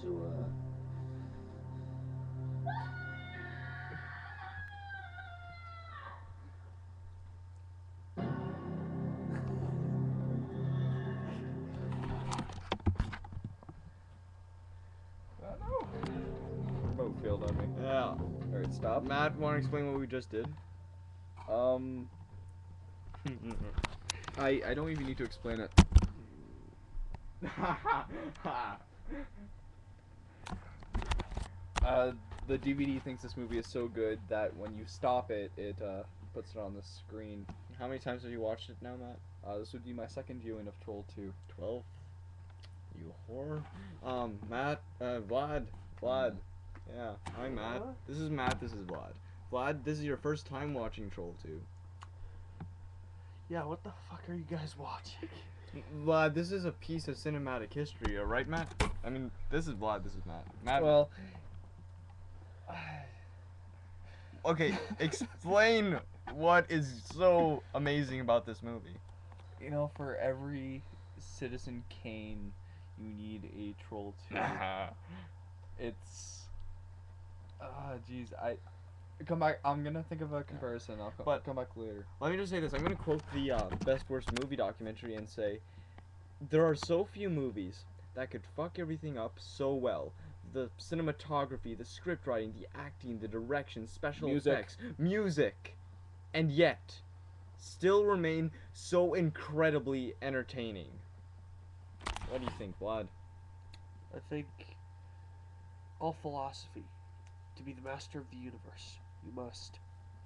So, no. Remote failed on me. Yeah. Alright, stop. Matt, want to explain what we just did? I don't even need to explain it. The DVD thinks this movie is so good that when you stop it, it puts it on the screen. How many times have you watched it now, Matt? This would be my second viewing of Troll 2. 12. You whore. Matt, Vlad. Yeah, I'm Matt. This is Matt, this is Vlad. Vlad, this is your first time watching Troll 2. Yeah, what the fuck are you guys watching? Vlad, this is a piece of cinematic history, alright, Matt? I mean, this is Vlad, this is Matt. Matt. Well, okay, explain what is so amazing about this movie. you know, for every Citizen Kane, you need a Troll 2. It's... jeez, come back. I'm gonna think of a comparison. I'll come back later. Let me just say this. I'm gonna quote the Best Worst Movie documentary and say, there are so few movies that could fuck everything up so well. The cinematography, the script writing, the acting, the direction, special effects, music, and yet still remain so incredibly entertaining. What do you think, Vlad? I think all philosophy, to be the master of the universe, you must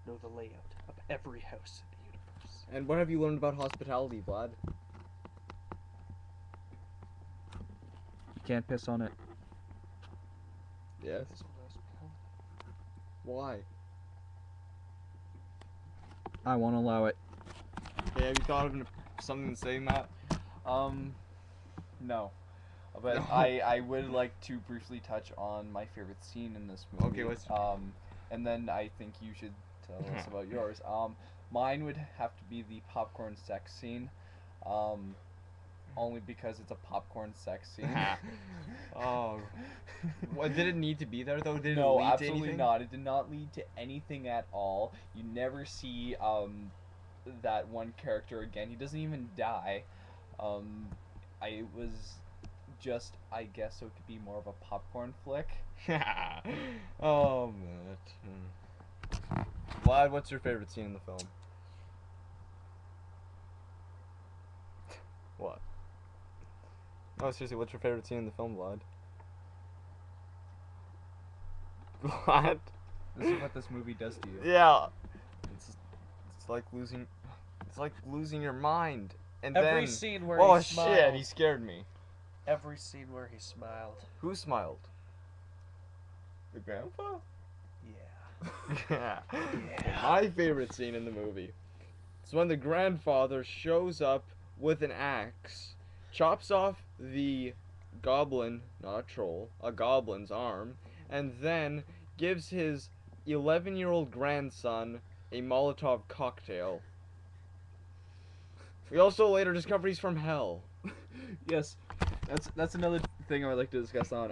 know the layout of every house in the universe. And what have you learned about hospitality, Vlad? You can't piss on it. Yes. Why? I won't allow it. Okay, have you thought of something to say, Matt? No. But No. I would like to briefly touch on my favorite scene in this movie. Okay, what's... And then I think you should tell us about yours. Mine would have to be the popcorn sex scene. Only because it's a popcorn sex scene. Oh. What, did it need to be there, though? Did No, it lead to absolutely anything? not. It did not lead to anything at all. You never see that one character again. He doesn't even die. It was just, I guess, so it could be more of a popcorn flick. Oh, Matt. Vlad, what's your favorite scene in the film? What? No, seriously, what's your favorite scene in the film, Vlad? Vlad? This is what this movie does to you. Yeah. It's like losing your mind. And Every then... scene where Oh, he smiled. shit, he scared me. Every scene where he smiled. Who smiled? The grandpa? Yeah. Yeah. My favorite scene in the movie is when the grandfather shows up with an axe, chops off the goblin, not a troll, a goblin's arm, and then gives his 11-year-old grandson a Molotov cocktail. We also later discover he's from hell. Yes, that's another thing I would like to discuss on.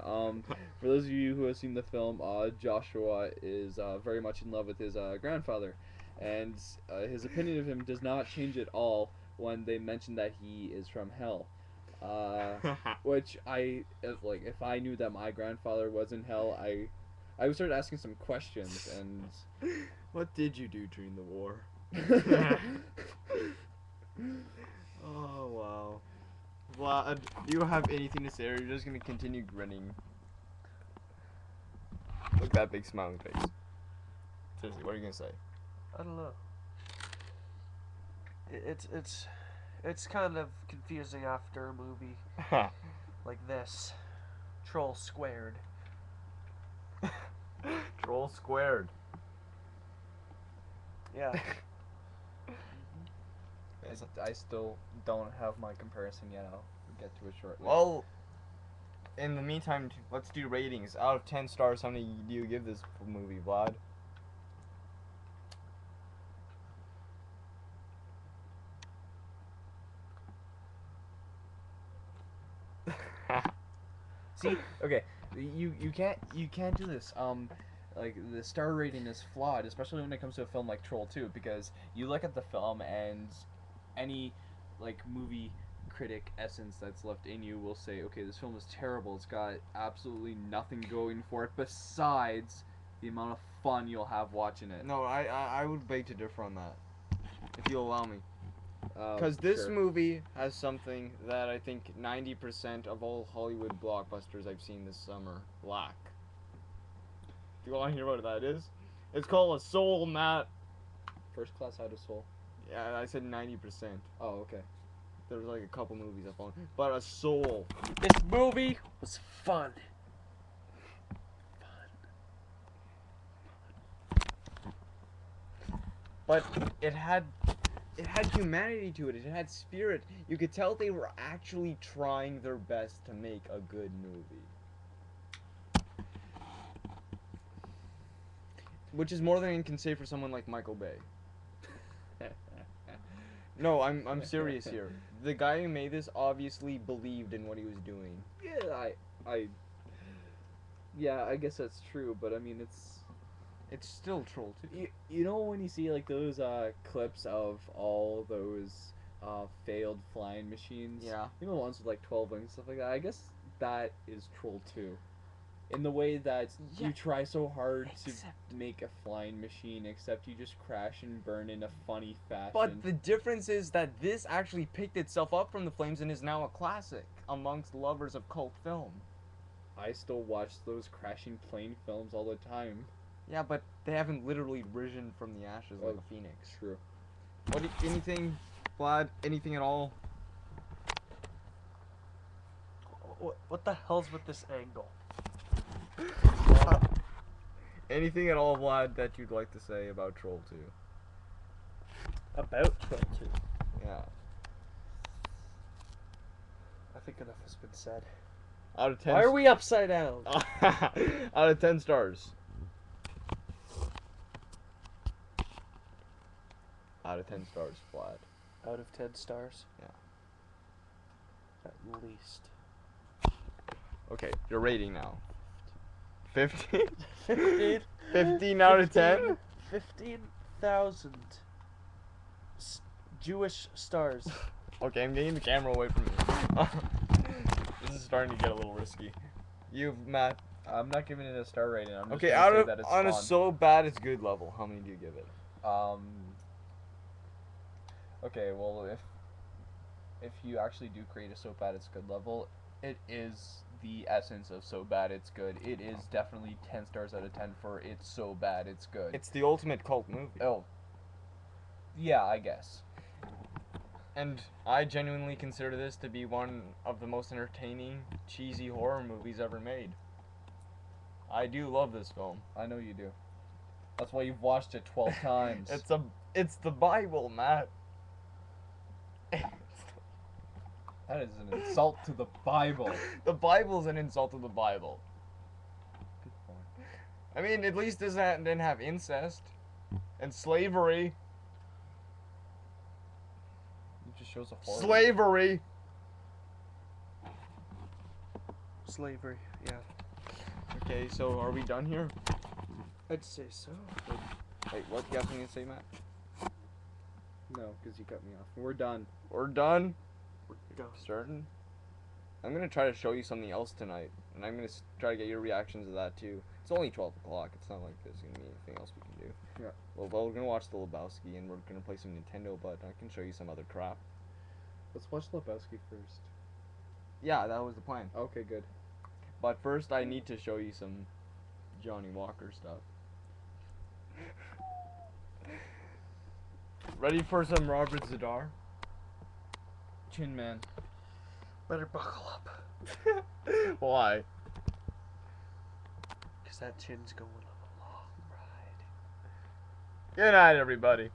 For those of you who have seen the film, Joshua is very much in love with his grandfather, and his opinion of him does not change at all when they mention that he is from hell. Which if I knew that my grandfather was in hell, I would start asking some questions. And What did you do during the war? Oh, wow. Vlad, do you have anything to say, or are you just gonna continue grinning? Look at that big smiling face. Seriously, what are you gonna say? I don't know. It's kind of confusing after a movie like this. Troll squared. Troll squared. Yeah. I still don't have my comparison yet. I'll get to it shortly. Well, in the meantime, let's do ratings. Out of 10 stars, how many do you give this movie, Vlad? See, okay, You can't do this. Like the star rating is flawed, especially when it comes to a film like Troll 2, because you look at the film and any like movie critic essence that's left in you will say, okay, this film is terrible. It's got absolutely nothing going for it besides the amount of fun you'll have watching it. No, I would beg to differ on that, if you'll allow me. Because this Sure. movie has something that I think 90% of all Hollywood blockbusters I've seen this summer lack. Do you want to hear what that is? It's called a soul, Matt. First Class Out of Soul. Yeah, I said 90%. Oh, okay. There was like a couple movies I found, but a soul. This movie was fun. But it had humanity to it. It had spirit. You could tell they were actually trying their best to make a good movie. Which is more than you can say for someone like Michael Bay. No, I'm serious here. The guy who made this obviously believed in what he was doing. Yeah, I guess that's true, but I mean, It's still Troll 2. you know when you see like those clips of all those failed flying machines, Yeah. you know the ones with like 12 wings and stuff like that. I guess that is Troll 2, in the way that Yeah. you try so hard Except- to make a flying machine, except you just crash and burn in a funny fashion. But the difference is that this actually picked itself up from the flames and is now a classic amongst lovers of cult film. I still watch those crashing plane films all the time. Yeah, but they haven't literally risen from the ashes like Oh. a phoenix. True. Anything, Vlad? Anything at all? What the hell's with this angle? Anything at all, Vlad, that you'd like to say about Troll 2? About Troll 2. Yeah. I think enough has been said. Out of 10. Why are we upside down? Out of 10 stars. Out of 10 stars, Vlad. Out of 10 stars? Yeah. At least. Okay, your rating now. 15? 15. 15 out of 10? 15,000 Jewish stars. Okay, I'm getting the camera away from me. This is starting to get a little risky. You've, Matt. I'm not giving it a star rating. I'm just Okay, gonna out say of that it's on a fun. so bad it's good level, how many do you give it? Okay, well, if you actually do create a so bad it's good level, it is the essence of so bad it's good. It is definitely 10 stars out of 10 for it's so bad it's good. It's the ultimate cult movie. Oh. Yeah, I guess. And I genuinely consider this to be one of the most entertaining, cheesy horror movies ever made. I do love this film. I know you do. That's why you've watched it 12 times. It's the Bible, Matt. That is an insult to the Bible. The Bible's an insult to the Bible. Good point. I mean, at least didn't have incest and slavery. It just shows a horror. Slavery. Slavery, yeah. Okay, so are we done here? I'd say so. Wait, what? You have something to say, Matt? No, because you cut me off. We're done. We're done. Go. Certain. I'm gonna try to show you something else tonight, and I'm gonna try to get your reactions to that too. It's only 12 o'clock. It's not like there's gonna be anything else we can do. Yeah. Well, we're gonna watch The Lebowski, and we're gonna play some Nintendo, but I can show you some other crap. Let's watch Lebowski first. Yeah, that was the plan. Okay, good. But first, I need to show you some Johnny Walker stuff. Ready for some Robert Zadar? Chin Man. Better buckle up. Why? Because that chin's going on a long ride. Good night, everybody.